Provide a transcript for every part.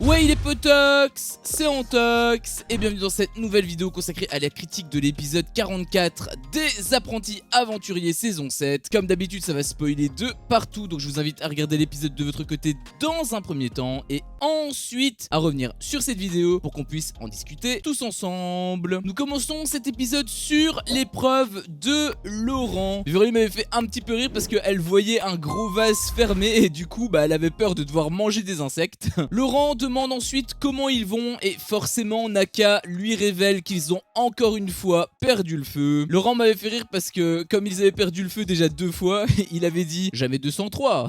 Ouais les potox, c'est Antox et bienvenue dans cette nouvelle vidéo consacrée à la critique de l'épisode 44 des Apprentis Aventuriers saison 7. Comme d'habitude ça va spoiler de partout, donc je vous invite à regarder l'épisode de votre côté dans un premier temps et ensuite à revenir sur cette vidéo pour qu'on puisse en discuter tous ensemble. Nous commençons cet épisode sur l'épreuve de Laurent. Beverly m'avait fait un petit peu rire parce qu'elle voyait un gros vase fermé et du coup elle avait peur de devoir manger des insectes. Laurent demande ensuite comment ils vont et forcément Naka lui révèle qu'ils ont encore une fois perdu le feu. Laurent m'avait fait rire parce que comme ils avaient perdu le feu déjà 2 fois, il avait dit jamais 203.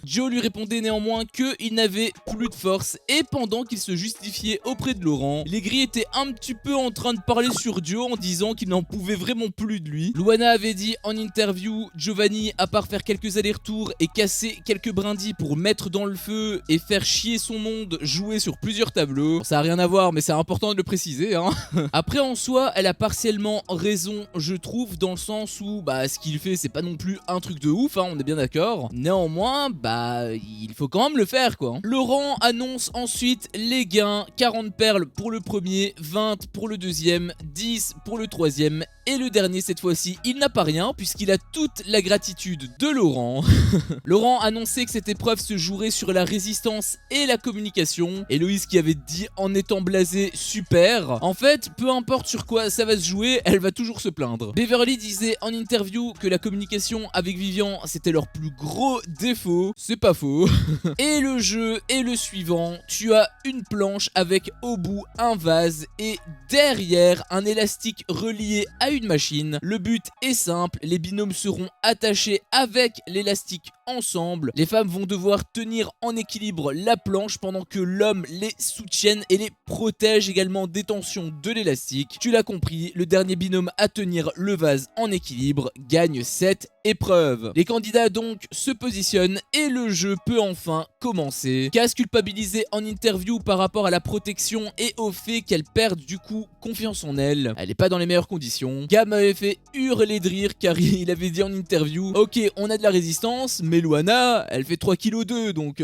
Joe lui répondait néanmoins qu'il n'avait plus de force et pendant qu'il se justifiait auprès de Laurent, les gris étaient un petit peu en train de parler sur Joe en disant qu'il n'en pouvait vraiment plus de lui. Luana avait dit en interview Giovanni, à part faire quelques allers-retours et casser quelques brindilles pour mettre dans le feu et faire chier son monde, jouer sur plusieurs tableaux. Bon, ça a rien à voir mais c'est important de le préciser hein. Après en soi elle a partiellement raison je trouve, dans le sens où ce qu'il fait c'est pas non plus un truc de ouf hein, on est bien d'accord. Néanmoins il faut quand même le faire quoi. Laurent annonce ensuite les gains, 40 perles pour le premier, 20 pour le deuxième, 10 pour le troisième et le dernier cette fois-ci il n'a pas rien puisqu'il a toute la gratitude de Laurent. Laurent annonçait que cette épreuve se jouerait sur la résistance et la communication. Héloïse qui avait dit en étant blasée super. En fait peu importe sur quoi ça va se jouer, elle va toujours se plaindre. Beverly disait en interview que la communication avec Vivian c'était leur plus gros défaut. C'est pas faux. Et le jeu est le suivant. Tu as une planche avec au bout un vase et derrière un élastique relié à une machine. Le but est simple, les binômes seront attachés avec l'élastique ensemble. Les femmes vont devoir tenir en équilibre la planche pendant que l'homme les soutienne et les protège également des tensions de l'élastique. Tu l'as compris, le dernier binôme à tenir le vase en équilibre gagne cette épreuve. Les candidats donc se positionnent et le jeu peut enfin commencer. Cass culpabilisé en interview par rapport à la protection et au fait qu'elle perde du coup confiance en elle. Elle est pas dans les meilleures conditions. Gab m'avait fait hurler de rire car il avait dit en interview ok on a de la résistance mais Luana elle fait 3,2 kg donc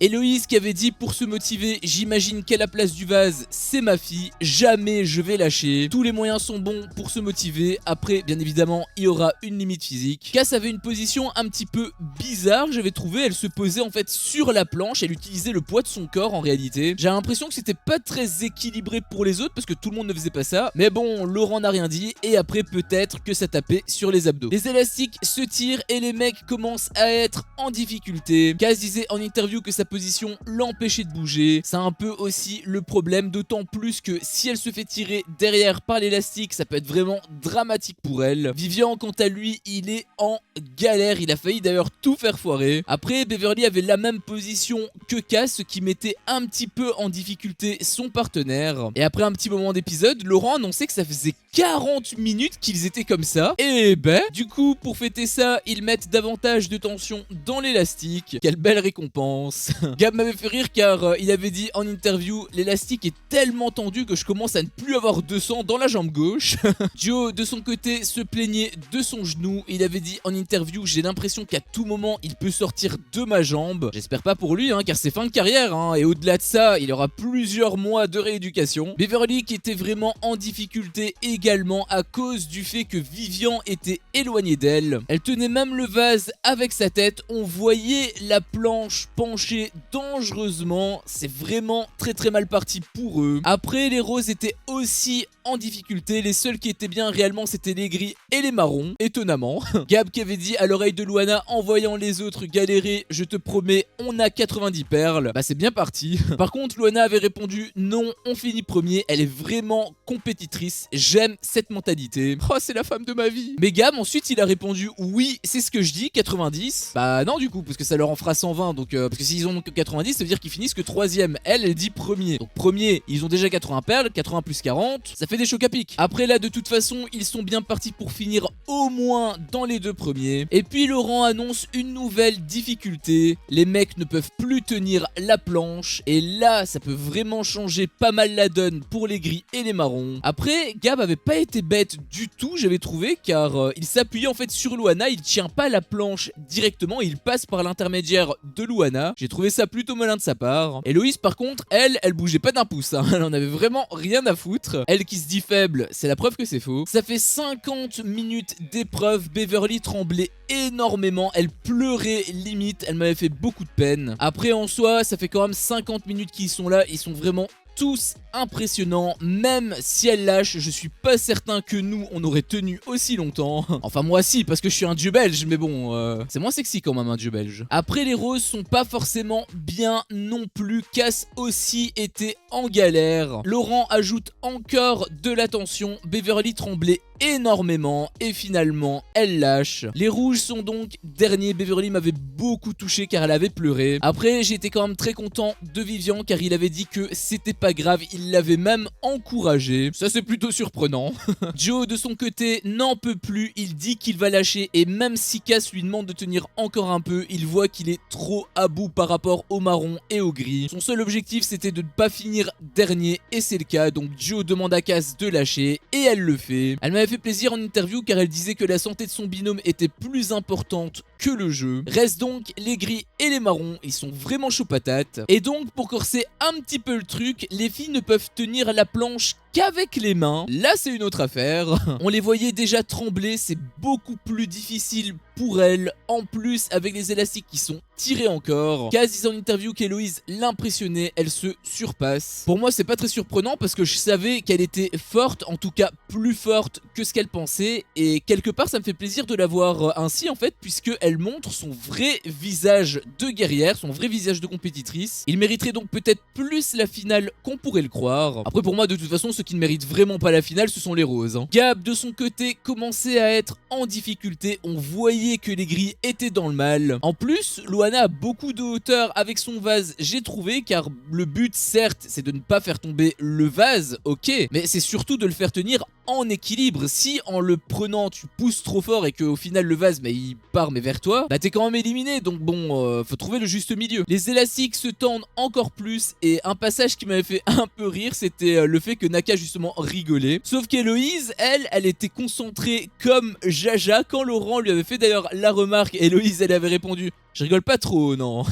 Héloïse qui avait dit pour se motiver j'imagine qu'à la place du vase c'est ma fille, jamais je vais lâcher. Tous les moyens sont bons pour se motiver. Après bien évidemment il y aura une limite physique. Cass avait une position un petit peu bizarre j'avais trouvé, elle se posait en fait sur la planche, elle utilisait le poids de son corps en réalité. J'ai l'impression que c'était pas très équilibré pour les autres parce que tout le monde ne faisait pas ça. Mais bon Laurent n'a rien dit et après peut-être que ça tapait sur les abdos. Les élastiques se tirent et les mecs commencent à être en difficulté. Cass disait en interview que sa position l'empêchait de bouger. C'est un peu aussi le problème, d'autant plus que si elle se fait tirer derrière par l'élastique ça peut être vraiment dramatique pour elle. Vivian quant à lui il est en galère, il a failli d'ailleurs tout faire foirer. Après Beverly avait la même position que Cass, ce qui mettait un petit peu en difficulté son partenaire. Et après un petit moment d'épisode, Laurent annonçait que ça faisait 40 minutes qu'ils étaient comme ça. Et du coup pour fêter ça ils mettent davantage de tension dans l'élastique. Quelle belle récompense. Gab m'avait fait rire car il avait dit en interview l'élastique est tellement tendu que je commence à ne plus avoir de sang dans la jambe gauche. Joe de son côté se plaignait de son genou. Il avait dit en interview j'ai l'impression qu'à tout moment il peut sortir de ma jambe. J'espère pas pour lui car c'est fin de carrière et au-delà de ça il aura plusieurs mois de rééducation. Beverly qui était vraiment en difficulté également à cause du fait que Vivian était éloignée d'elle. Elle tenait même le vase avec sa tête, on voyait la planche pencher dangereusement. C'est vraiment très mal parti pour eux. Après les roses étaient aussi en difficulté, les seuls qui étaient bien réellement c'était les gris et les marrons, étonnamment. Gab qui avait dit à l'oreille de Luana en voyant les autres galérer je te promets on a 90 perles. C'est bien parti. Par contre Luana avait répondu non on finit premier, elle est vraiment compétitrice, j'aime cette mentalité. Oh c'est la femme de ma vie. Mais Gab ensuite il a répondu oui c'est ce que je dis 90. Non du coup parce que ça leur en fera 120 donc parce que s'ils ont que 90 ça veut dire qu'ils finissent que troisième. Elle dit premier, donc premier ils ont déjà 80 perles, 80 plus 40 ça fait des chocs à pic. Après là de toute façon ils sont bien partis pour finir au moins dans les 2 premiers. Et puis Laurent annonce une nouvelle difficulté, les mecs ne peuvent plus tenir la planche et là ça peut vraiment changer pas mal la donne pour les gris et les marrons. Après Gab avait pas été bête du tout, j'avais trouvé, car il s'appuyait en fait sur Luana, il tient pas la planche directement, il passe par l'intermédiaire de Luana. J'ai trouvé ça plutôt malin de sa part. Héloïse par contre, elle bougeait pas d'un pouce, hein. Elle en avait vraiment rien à foutre. Elle qui se dit faible, c'est la preuve que c'est faux. Ça fait 50 minutes d'épreuve, Beverly tremblait énormément, elle pleurait limite, elle m'avait fait beaucoup de peine. Après en soi, ça fait quand même 50 minutes qu'ils sont là, ils sont vraiment tous impressionnants, même si elle lâche, je suis pas certain que nous on aurait tenu aussi longtemps. Enfin moi si, parce que je suis un dieu belge, mais bon, c'est moins sexy quand même un dieu belge. Après les roses sont pas forcément bien non plus, Cass aussi était en galère. Laurent ajoute encore de la tension, Beverly tremblait énormément et finalement elle lâche. Les rouges sont donc derniers, Beverly m'avait beaucoup touché car elle avait pleuré. Après j'ai été quand même très content de Vivian car il avait dit que c'était pas grave, il l'avait même encouragé. Ça c'est plutôt surprenant. Joe de son côté n'en peut plus, il dit qu'il va lâcher et même si Cass lui demande de tenir encore un peu, il voit qu'il est trop à bout par rapport au marron et au gris. Son seul objectif c'était de ne pas finir dernier et c'est le cas, donc Joe demande à Cass de lâcher et elle le fait. Elle m'avait fait plaisir en interview car elle disait que la santé de son binôme était plus importante que le jeu. Reste donc les gris et les marrons, ils sont vraiment chauds patates. Et donc pour corser un petit peu le truc, les filles ne peuvent tenir la planche qu'avec les mains. Là c'est une autre affaire. On les voyait déjà trembler, c'est beaucoup plus difficile pour elles. En plus avec les élastiques qui sont tirés encore. Kaz disait en interview qu'Héloïse l'impressionnait, elle se surpasse. Pour moi c'est pas très surprenant parce que je savais qu'elle était forte, en tout cas plus forte que ce qu'elle pensait. Et quelque part ça me fait plaisir de la voir ainsi en fait, puisque elle montre son vrai visage de guerrière, son vrai visage de compétitrice. Il mériterait donc peut-être plus la finale qu'on pourrait le croire. Après pour moi de toute façon ceux qui ne méritent vraiment pas la finale ce sont les roses. Gab de son côté commençait à être en difficulté, on voyait que les gris étaient dans le mal. En plus Luana a beaucoup de hauteur avec son vase, j'ai trouvé, car le but certes c'est de ne pas faire tomber le vase, ok, mais c'est surtout de le faire tenir en équilibre. Si en le prenant tu pousses trop fort et que au final le vase il part mais vers toi, bah t'es quand même éliminé, donc bon faut trouver le juste milieu. Les élastiques se tendent encore plus et un passage qui m'avait fait un peu rire c'était le fait que Naka justement rigolait. Sauf qu'Héloïse elle était concentrée comme Jaja. Quand Laurent lui avait fait d'ailleurs la remarque, Héloïse elle avait répondu: je rigole pas trop, non.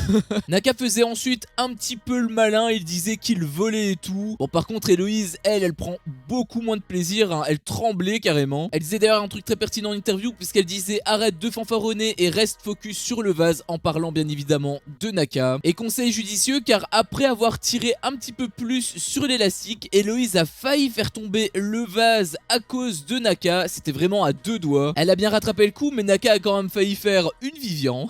Naka faisait ensuite un petit peu le malin, il disait qu'il volait et tout. Bon par contre Héloïse elle prend beaucoup moins de plaisir, hein. Elle tremblait carrément. Elle disait d'ailleurs un truc très pertinent en interview puisqu'elle disait arrête de fanfaronner et reste focus sur le vase, en parlant bien évidemment de Naka. Et conseil judicieux car après avoir tiré un petit peu plus sur l'élastique, Héloïse a failli faire tomber le vase à cause de Naka, c'était vraiment à deux doigts. Elle a bien rattrapé le coup mais Naka a quand même failli faire une Vivian.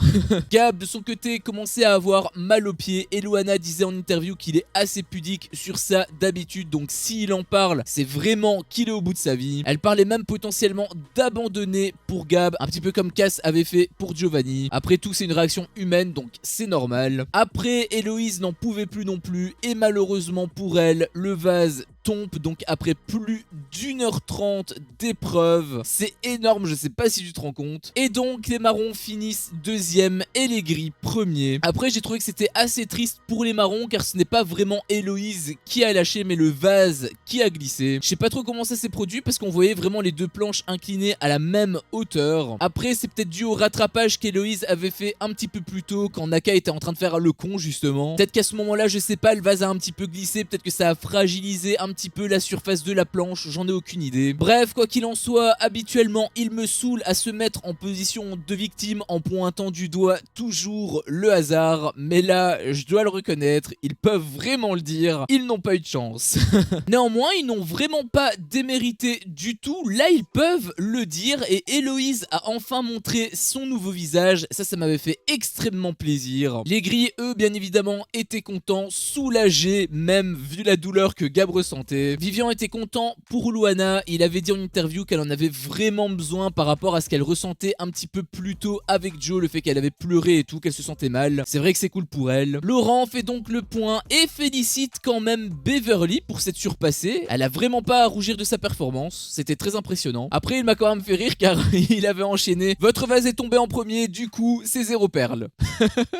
Gab de son côté commençait à avoir mal aux pieds et Luana disait en interview qu'il est assez pudique sur ça d'habitude, donc s'il en parle c'est vraiment qu'il est au bout de sa vie. Elle parlait même potentiellement d'abandonner pour Gab, un petit peu comme Cass avait fait pour Giovanni. Après tout c'est une réaction humaine donc c'est normal. Après Héloïse n'en pouvait plus non plus et malheureusement pour elle le vase tombe, donc après plus d'1h30 d'épreuve. C'est énorme, je sais pas si tu te rends compte. Et donc les marrons finissent deuxième et les gris premiers. Après j'ai trouvé que c'était assez triste pour les marrons car ce n'est pas vraiment Héloïse qui a lâché mais le vase qui a glissé. Je sais pas trop comment ça s'est produit parce qu'on voyait vraiment les deux planches inclinées à la même hauteur. Après c'est peut-être dû au rattrapage qu'Héloïse avait fait un petit peu plus tôt quand Naka était en train de faire le con justement. Peut-être qu'à ce moment là je sais pas, le vase a un petit peu glissé, peut-être que ça a fragilisé un petit peu la surface de la planche, j'en ai aucune idée. Bref, quoi qu'il en soit, habituellement il me saoule à se mettre en position de victime en pointant du doigt toujours le hasard, mais là je dois le reconnaître, ils peuvent vraiment le dire, ils n'ont pas eu de chance. Néanmoins ils n'ont vraiment pas démérité du tout, là ils peuvent le dire et Héloïse a enfin montré son nouveau visage, ça m'avait fait extrêmement plaisir. Les gris eux bien évidemment étaient contents, soulagés même vu la douleur que Gab ressentait. Vivian était content pour Luana, il avait dit en interview qu'elle en avait vraiment besoin par rapport à ce qu'elle ressentait un petit peu plus tôt avec Joe, le fait qu'elle avait pleuré et tout, qu'elle se sentait mal. C'est vrai que c'est cool pour elle. Laurent fait donc le point et félicite quand même Beverly pour s'être surpassée. Elle a vraiment pas à rougir de sa performance, c'était très impressionnant. Après il m'a quand même fait rire car il avait enchaîné: votre vase est tombé en premier, du coup c'est 0 perles.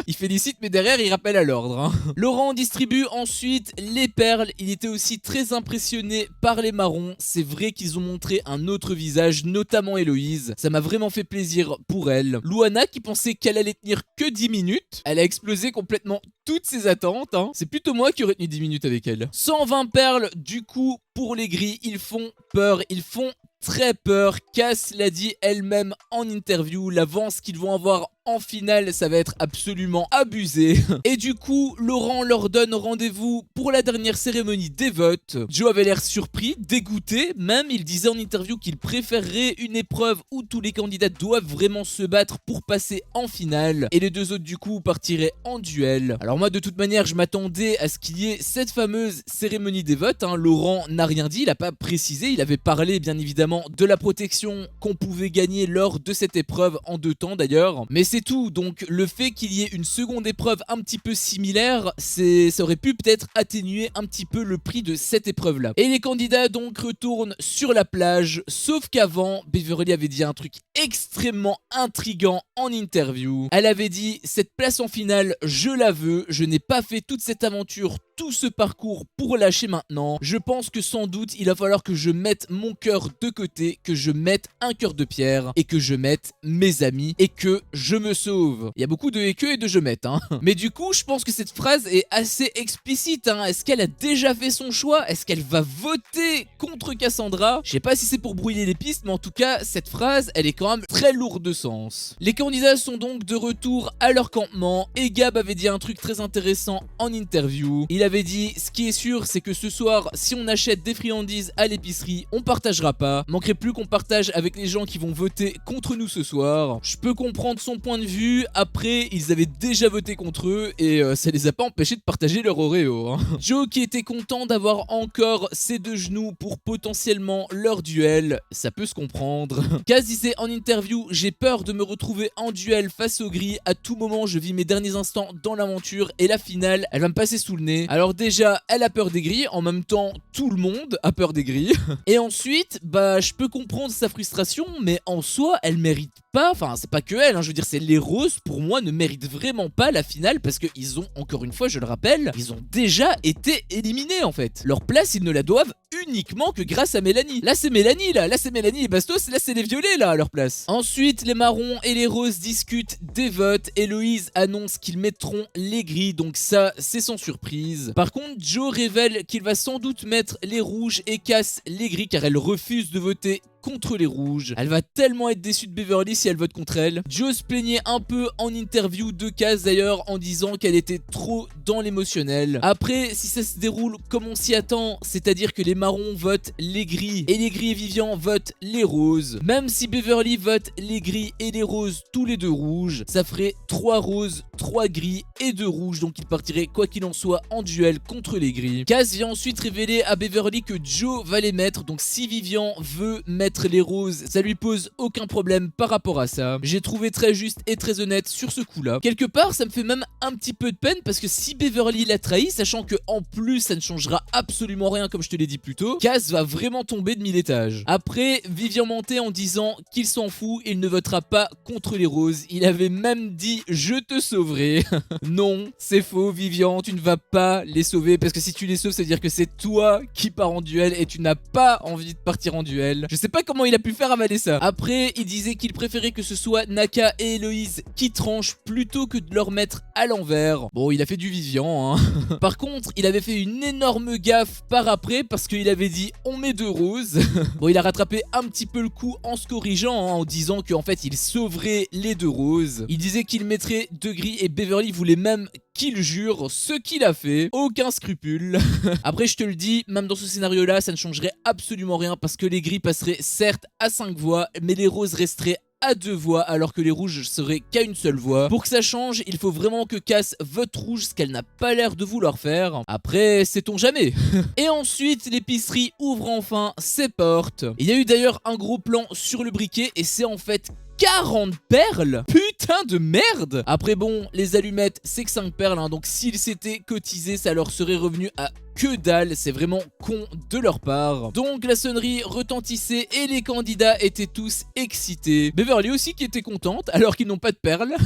Il félicite mais derrière il rappelle à l'ordre, hein. Laurent distribue ensuite les perles, il était aussi très très impressionné par les marrons. C'est vrai qu'ils ont montré un autre visage, notamment Héloïse. Ça m'a vraiment fait plaisir pour elle. Luana, qui pensait qu'elle allait tenir que 10 minutes, elle a explosé complètement toutes ses attentes. C'est plutôt moi qui aurais tenu 10 minutes avec elle. 120 perles, du coup, pour les gris, ils font peur, ils font très peur. Cass l'a dit elle-même en interview, l'avance qu'ils vont avoir en finale, ça va être absolument abusé. Et du coup, Laurent leur donne rendez-vous pour la dernière cérémonie des votes. Joe avait l'air surpris, dégoûté, même il disait en interview qu'il préférerait une épreuve où tous les candidats doivent vraiment se battre pour passer en finale. Et les deux autres du coup partiraient en duel. Alors moi de toute manière, je m'attendais à ce qu'il y ait cette fameuse cérémonie des votes. Laurent n'a rien dit, il n'a pas précisé, il avait parlé bien évidemment de la protection qu'on pouvait gagner lors de cette épreuve en 2 temps d'ailleurs. Mais c'est tout, donc le fait qu'il y ait une seconde épreuve un petit peu similaire, ça aurait pu peut-être atténuer un petit peu le prix de cette épreuve là. Et les candidats donc retournent sur la plage, sauf qu'avant, Beverly avait dit un truc extrêmement intriguant en interview. Elle avait dit: cette place en finale, je la veux, je n'ai pas fait toute cette aventure, tout ce parcours pour lâcher maintenant. Je pense que sans doute il va falloir que je mette mon cœur de côté, que je mette un cœur de pierre et que je mette mes amis et que je me sauve. Il y a beaucoup de et que et de je mette. Mais du coup, je pense que cette phrase est assez explicite. Est-ce qu'elle a déjà fait son choix? Est-ce qu'elle va voter contre Cassandra? Je sais pas si c'est pour brouiller les pistes, mais en tout cas, cette phrase, elle est quand même très lourde de sens. Les candidats sont donc de retour à leur campement et Gab avait dit un truc très intéressant en interview. Il avait dit: ce qui est sûr, c'est que ce soir, si on achète des friandises à l'épicerie, on partagera pas. Manquerait plus qu'on partage avec les gens qui vont voter contre nous ce soir. Je peux comprendre son point de vue. Après, ils avaient déjà voté contre eux et ça les a pas empêchés de partager leur Oreo. Joe qui était content d'avoir encore ses 2 genoux pour potentiellement leur duel, ça peut se comprendre. Kaz disait en interview: j'ai peur de me retrouver en duel face au gris. À tout moment, je vis mes derniers instants dans l'aventure et la finale, elle va me passer sous le nez. Alors déjà, elle a peur des gris, en même temps, tout le monde a peur des gris. Et ensuite, je peux comprendre sa frustration, mais en soi, elle mérite pas, enfin c'est pas que elle, je veux dire c'est les roses pour moi ne méritent vraiment pas la finale parce qu'ils ont, encore une fois je le rappelle, ils ont déjà été éliminés en fait. Leur place ils ne la doivent uniquement que grâce à Mélanie. Là c'est Mélanie là c'est Mélanie et Bastos, là c'est les violets là à leur place. Ensuite les marrons et les roses discutent des votes. Héloïse annonce qu'ils mettront les gris, donc ça c'est sans surprise. Par contre Joe révèle qu'il va sans doute mettre les rouges et casse les gris car elle refuse de voter contre les rouges. Elle va tellement être déçue de Beverly si elle vote contre elle. Joe se plaignait un peu en interview de Kaz d'ailleurs en disant qu'elle était trop dans l'émotionnel. Après, si ça se déroule comme on s'y attend, c'est-à-dire que les marrons votent les gris et les gris et Vivian votent les roses, même si Beverly vote les gris et les roses tous les 2 rouges, ça ferait 3 roses, 3 gris et 2 rouges, donc il partirait quoi qu'il en soit en duel contre les gris. Kaz vient ensuite révéler à Beverly que Joe va les mettre, donc si Vivian veut mettre les roses, ça lui pose aucun problème par rapport à ça. J'ai trouvé très juste et très honnête sur ce coup là. Quelque part ça me fait même un petit peu de peine parce que si Beverly l'a trahi, sachant que en plus ça ne changera absolument rien comme je te l'ai dit plus tôt, Kaz va vraiment tomber de 1000 étages. Après, Vivian mentait en disant qu'il s'en fout, il ne votera pas contre les roses. Il avait même dit je te sauverai. Non, c'est faux Vivian, tu ne vas pas les sauver parce que si tu les sauves ça veut dire que c'est toi qui pars en duel et tu n'as pas envie de partir en duel. Je sais pas comment il a pu faire avaler ça. Après, il disait qu'il préférait que ce soit Naka et Héloïse qui tranchent plutôt que de leur mettre à l'envers. Bon, il a fait du Vivian, Par contre, il avait fait une énorme gaffe par après parce qu'il avait dit on met 2 roses. Bon, il a rattrapé un petit peu le coup en se corrigeant, en disant qu'en fait il sauverait les 2 roses. Il disait qu'il mettrait 2 gris et Beverly voulait même qu'il jure, ce qu'il a fait, aucun scrupule. Après je te le dis, même dans ce scénario là ça ne changerait absolument rien parce que les gris passeraient certes à 5 voix mais les roses resteraient à 2 voix alors que les rouges seraient qu'à une seule voix. Pour que ça change, il faut vraiment que Cass vote rouge, ce qu'elle n'a pas l'air de vouloir faire. Après, sait-on jamais. Et ensuite, l'épicerie ouvre enfin ses portes. Il y a eu d'ailleurs un gros plan sur le briquet et c'est en fait 40 perles. Putain de merde. Après bon, les allumettes c'est que 5 perles, donc s'ils s'étaient cotisés ça leur serait revenu à que dalle, c'est vraiment con de leur part. Donc la sonnerie retentissait et les candidats étaient tous excités. Beverly aussi qui était contente alors qu'ils n'ont pas de perles.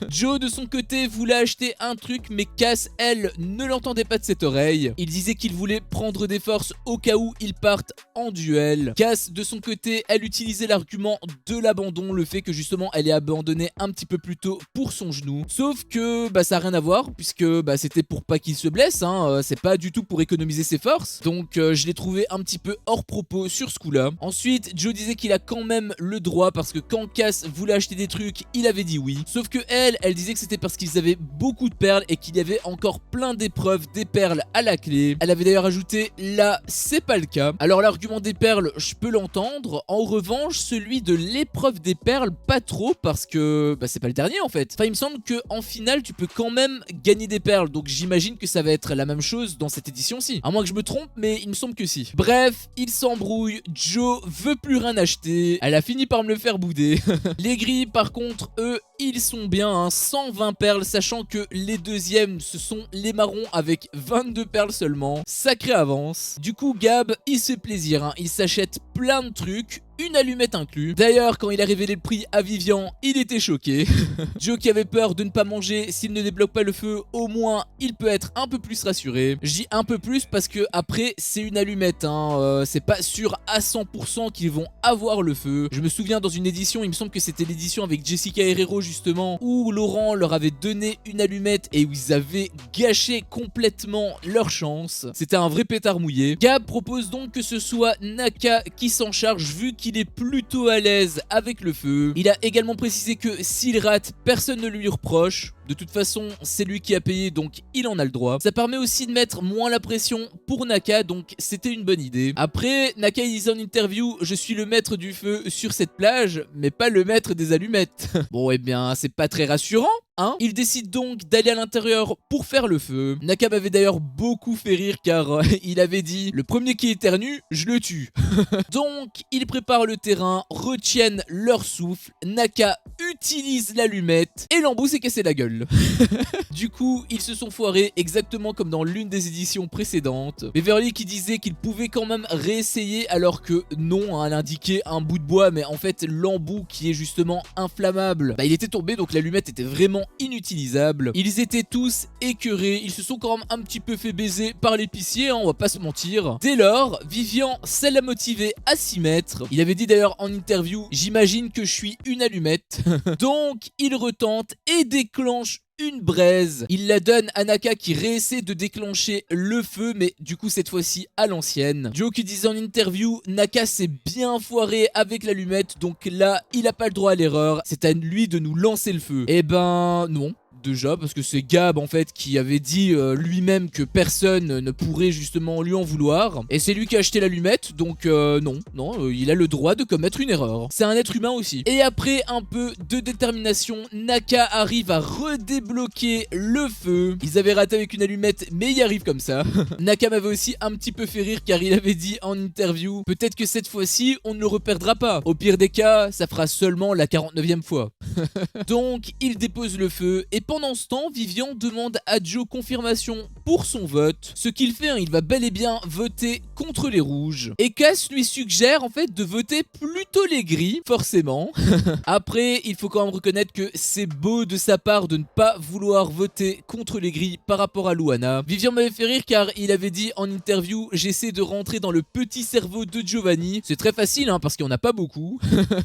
Joe de son côté voulait acheter un truc mais Cass, elle, ne l'entendait pas de cette oreille. Il disait qu'il voulait prendre des forces au cas où ils partent en duel. Cass de son côté, elle utilisait l'argument de l'abandon, le fait que justement elle est abandonnée un petit peu plus tôt pour son genou. Sauf que ça n'a rien à voir puisque c'était pour pas qu'il se blesse, hein. C'est pas du tout pour économiser ses forces. Donc je l'ai trouvé un petit peu hors propos sur ce coup-là. Ensuite, Joe disait qu'il a quand même le droit parce que quand Cass voulait acheter des trucs, il avait dit oui. Sauf que elle disait que c'était parce qu'ils avaient beaucoup de perles et qu'il y avait encore plein d'épreuves des perles à la clé. Elle avait d'ailleurs ajouté là, c'est pas le cas. Alors l'argument des perles, je peux l'entendre. En revanche, celui de l'épreuve des perles, pas trop parce que c'est pas le dernier en fait. Enfin, il me semble que en finale, tu peux quand même gagner des perles. Donc j'imagine que ça va être la même chose dans cette édition-ci. À moins que je me trompe, mais il me semble que si. Bref, il s'embrouille. Joe veut plus rien acheter. Elle a fini par me le faire bouder. Les gris, par contre, eux, ils sont bien, hein, 120 perles, sachant que les deuxièmes, ce sont les marrons avec 22 perles seulement. Sacrée avance. Du coup, Gab, il se fait plaisir, hein, il s'achète plein de trucs. Une allumette inclus. D'ailleurs, quand il a révélé le prix à Vivian, il était choqué. Joe qui avait peur de ne pas manger s'il ne débloque pas le feu, au moins il peut être un peu plus rassuré. Je dis un peu plus parce que après c'est une allumette, hein. C'est pas sûr à 100% qu'ils vont avoir le feu. Je me souviens dans une édition, il me semble que c'était l'édition avec Jessica Herrero justement, où Laurent leur avait donné une allumette et où ils avaient gâché complètement leur chance. C'était un vrai pétard mouillé. Gab propose donc que ce soit Naka qui s'en charge vu qu'il est plutôt à l'aise avec le feu. Il a également précisé que s'il rate, personne ne lui reproche. De toute façon, c'est lui qui a payé, donc il en a le droit. Ça permet aussi de mettre moins la pression pour Naka, donc c'était une bonne idée. Après, Naka il disait en interview, je suis le maître du feu sur cette plage, mais pas le maître des allumettes. Bon, eh bien, c'est pas très rassurant. Hein. Il décide donc d'aller à l'intérieur pour faire le feu. Naka m'avait d'ailleurs beaucoup fait rire car il avait dit « Le premier qui éternue, je le tue ». Donc, ils préparent le terrain, retiennent leur souffle, Naka utilise l'allumette et l'embout s'est cassé la gueule. Du coup, ils se sont foirés exactement comme dans l'une des éditions précédentes. Beverly qui disait qu'il pouvait quand même réessayer alors que non, hein, elle indiquait un bout de bois, mais en fait l'embout qui est justement inflammable, il était tombé donc l'allumette était vraiment inutilisable. Ils étaient tous écœurés, ils se sont quand même un petit peu fait baiser par l'épicier, hein, on va pas se mentir. Dès lors, Vivian, ça l'a motivé à s'y mettre. Il avait dit d'ailleurs en interview, j'imagine que je suis une allumette. Donc il retente et déclenche une braise. Il la donne à Naka qui réessaie de déclencher le feu, mais du coup cette fois-ci à l'ancienne. Joe qui disait en interview, Naka s'est bien foiré avec l'allumette, donc là il a pas le droit à l'erreur, c'est à lui de nous lancer le feu. Eh ben non. Déjà parce que c'est Gab en fait qui avait dit lui-même que personne ne pourrait justement lui en vouloir et c'est lui qui a acheté l'allumette donc non, il a le droit de commettre une erreur. C'est un être humain aussi. Et après un peu de détermination, Naka arrive à redébloquer le feu. Ils avaient raté avec une allumette mais il arrive comme ça. Naka m'avait aussi un petit peu fait rire car il avait dit en interview, peut-être que cette fois-ci on ne le reperdra pas. Au pire des cas, ça fera seulement la 49e fois. Donc il dépose le feu et pendant ce temps, Vivian demande à Joe confirmation pour son vote. Ce qu'il fait, hein, il va bel et bien voter contre les rouges. Et Cass lui suggère en fait de voter plutôt les gris, forcément. Après, il faut quand même reconnaître que c'est beau de sa part de ne pas vouloir voter contre les gris par rapport à Luana. Vivian m'avait fait rire car il avait dit en interview, j'essaie de rentrer dans le petit cerveau de Giovanni. C'est très facile hein, parce qu'il n'y en a pas beaucoup.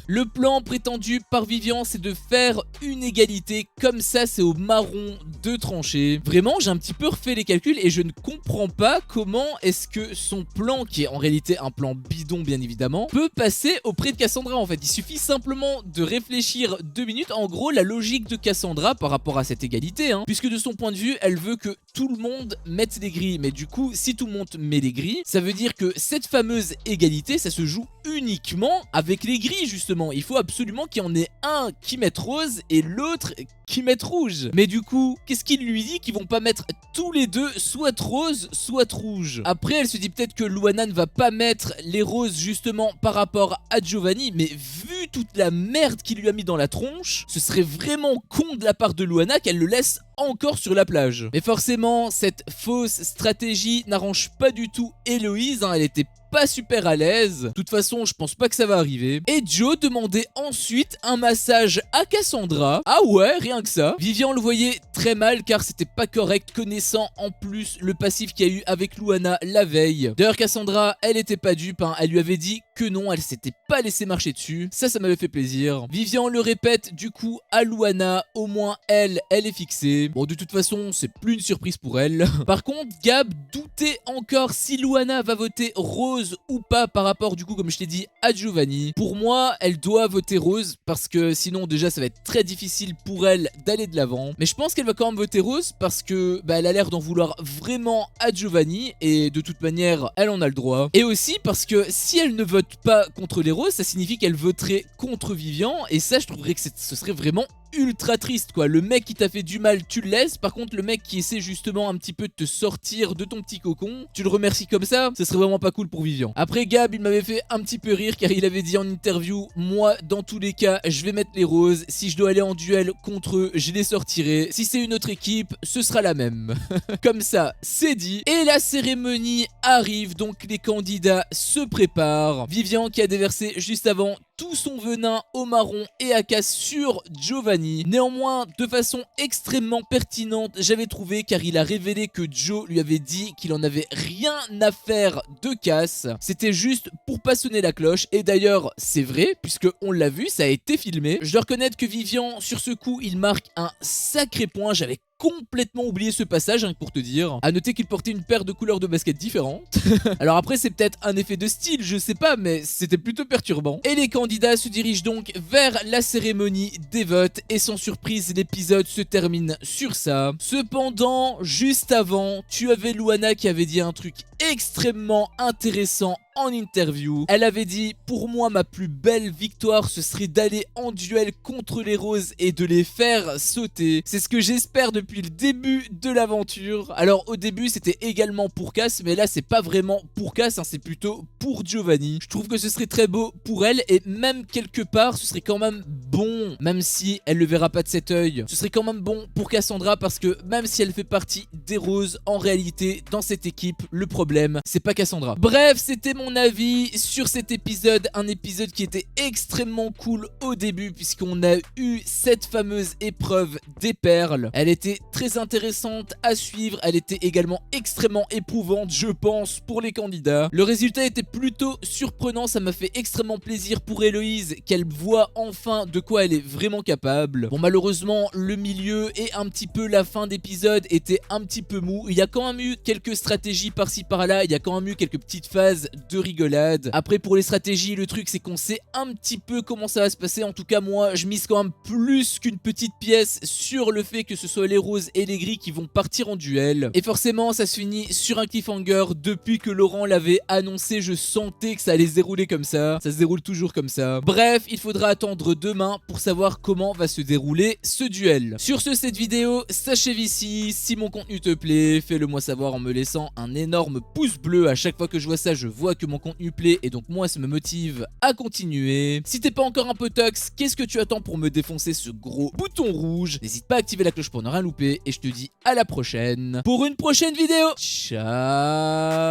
Le plan prétendu par Vivian, c'est de faire une égalité. Comme ça, c'est au marron de trancher. Vraiment, j'ai un petit peu refait les calculs et je ne comprends pas comment est-ce que son plan, qui est en réalité un plan bidon bien évidemment, peut passer auprès de Cassandra en fait. Il suffit simplement de réfléchir 2 minutes. En gros, la logique de Cassandra par rapport à cette égalité, hein, puisque de son point de vue, elle veut que tout le monde mette des grilles. Mais du coup, si tout le monde met les grilles, ça veut dire que cette fameuse égalité, ça se joue uniquement avec les grilles justement. Il faut absolument qu'il y en ait un qui mette rose et l'autre qui mette rouge. rouge. Mais du coup, qu'est-ce qu'il lui dit qu'ils vont pas mettre tous les deux soit rose, soit rouge? Après, elle se dit peut-être que Luana ne va pas mettre les roses justement par rapport à Giovanni, mais vu toute la merde qu'il lui a mis dans la tronche, ce serait vraiment con de la part de Luana qu'elle le laisse encore sur la plage. Mais forcément, cette fausse stratégie n'arrange pas du tout Héloïse, hein, elle était pas super à l'aise. De toute façon, je pense pas que ça va arriver. Et Joe demandait ensuite un massage à Cassandra. Ah ouais, rien que ça. Vivian le voyait très mal car c'était pas correct, connaissant en plus le passif qu'il y a eu avec Luana la veille. D'ailleurs, Cassandra, elle était pas dupe, hein. Elle lui avait dit que non, elle s'était pas laissé marcher dessus. Ça m'avait fait plaisir. Vivian le répète du coup à Luana, au moins elle est fixée. Bon, de toute façon, c'est plus une surprise pour elle. Par contre, Gab doutait encore si Luana va voter rose ou pas par rapport du coup, comme je t'ai dit, à Giovanni. Pour moi, elle doit voter rose parce que sinon déjà ça va être très difficile pour elle d'aller de l'avant. Mais je pense qu'elle va quand même voter rose parce que elle a l'air d'en vouloir vraiment à Giovanni et de toute manière, elle en a le droit. Et aussi parce que si elle ne vote pas contre les roses, ça signifie qu'elle voterait contre Vivian et ça, je trouverais que ce serait vraiment ultra triste quoi. Le mec qui t'a fait du mal, tu le laisses. Par contre, le mec qui essaie justement un petit peu de te sortir de ton petit cocon, tu le remercies comme ça, ce serait vraiment pas cool pour Vivian. Après, Gab, il m'avait fait un petit peu rire car il avait dit en interview: moi, dans tous les cas, je vais mettre les roses. Si je dois aller en duel contre eux, je les sortirai. Si c'est une autre équipe, ce sera la même. Comme ça, c'est dit. Et la cérémonie arrive, donc les candidats se préparent. Vivian qui a déversé juste avant tout son venin au marron et à casse sur Giovanni. Néanmoins, de façon extrêmement pertinente, j'avais trouvé, car il a révélé que Joe lui avait dit qu'il en avait rien à faire de casse. C'était juste pour pas sonner la cloche. Et d'ailleurs, c'est vrai, puisque on l'a vu, ça a été filmé. Je dois reconnaître que Vivian, sur ce coup, il marque un sacré point. J'avais complètement oublié ce passage, hein, pour te dire. À noter qu'il portait une paire de couleurs de basket différentes. Alors après, c'est peut-être un effet de style, je sais pas, mais c'était plutôt perturbant. Et les candidats se dirigent donc vers la cérémonie des votes. Et sans surprise, l'épisode se termine sur ça. Cependant, juste avant, tu avais Luana qui avait dit un truc extrêmement intéressant en interview. Elle avait dit: pour moi, ma plus belle victoire, ce serait d'aller en duel contre les roses et de les faire sauter. C'est ce que j'espère depuis le début de l'aventure. Alors au début, c'était également pour Cass, mais là, c'est pas vraiment pour Cass, hein, c'est plutôt pour Giovanni. Je trouve que ce serait très beau pour elle et même quelque part, ce serait quand même bon, même si elle le verra pas de cet œil. Ce serait quand même bon pour Cassandra parce que même si elle fait partie des roses, en réalité, dans cette équipe, le problème, c'est pas Cassandra. Bref, c'était mon avis sur cet épisode, un épisode qui était extrêmement cool au début puisqu'on a eu cette fameuse épreuve des perles. Elle était très intéressante à suivre, elle était également extrêmement éprouvante, je pense, pour les candidats. Le résultat était plutôt surprenant, ça m'a fait extrêmement plaisir pour Héloïse qu'elle voit enfin de quoi elle est vraiment capable. Bon, malheureusement, le milieu et un petit peu la fin d'épisode étaient un petit peu mou. Il y a quand même eu quelques stratégies par-ci par-là, il y a quand même eu quelques petites phases de rigolade. Après, pour les stratégies, le truc c'est qu'on sait un petit peu comment ça va se passer. En tout cas, moi je mise quand même plus qu'une petite pièce sur le fait que ce soit les roses et les gris qui vont partir en duel. Et forcément, ça se finit sur un cliffhanger. Depuis que Laurent l'avait annoncé, je sentais que ça allait se dérouler comme ça. Ça se déroule toujours comme ça. Bref, il faudra attendre demain pour savoir comment va se dérouler ce duel. Sur ce, cette vidéo s'achève ici. Si mon contenu te plaît, fais-le moi savoir en me laissant un énorme pouce bleu. À chaque fois que je vois ça, je vois que mon contenu plaît et donc moi ça me motive à continuer. Si t'es pas encore un peu tox, qu'est-ce que tu attends pour me défoncer ce gros bouton rouge? N'hésite pas à activer la cloche pour ne rien louper et je te dis à la prochaine pour une prochaine vidéo. Ciao.